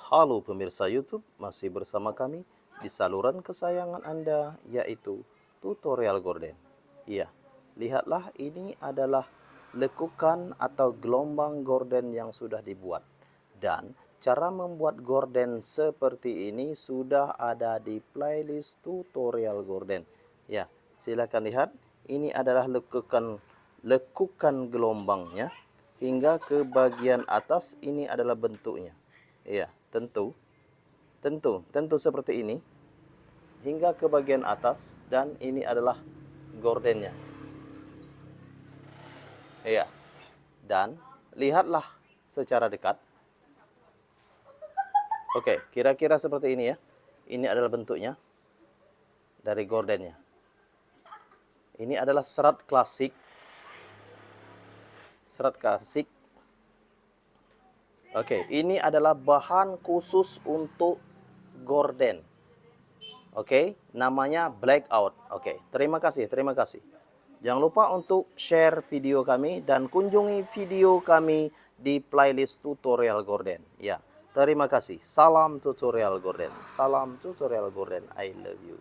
Halo pemirsa YouTube, masih bersama kami di saluran kesayangan Anda, yaitu tutorial gorden. Iya, lihatlah, ini adalah lekukan atau gelombang gorden yang sudah dibuat. Dan cara membuat gorden seperti ini sudah ada di playlist tutorial gorden. Ya, silakan lihat, ini adalah lekukan gelombangnya hingga ke bagian atas. Ini adalah bentuknya. Iya, tentu seperti ini hingga ke bagian atas, dan ini adalah gordennya. Iya. Dan lihatlah secara dekat. Oke, kira-kira seperti ini ya. Ini adalah bentuknya dari gordennya. Ini adalah serat klasik. Serat klasik. Oke, ini adalah bahan khusus untuk gorden. Oke, namanya blackout. Oke, terima kasih. Jangan lupa untuk share video kami dan kunjungi video kami di playlist tutorial gorden. Ya, terima kasih. Salam tutorial gorden. I love you.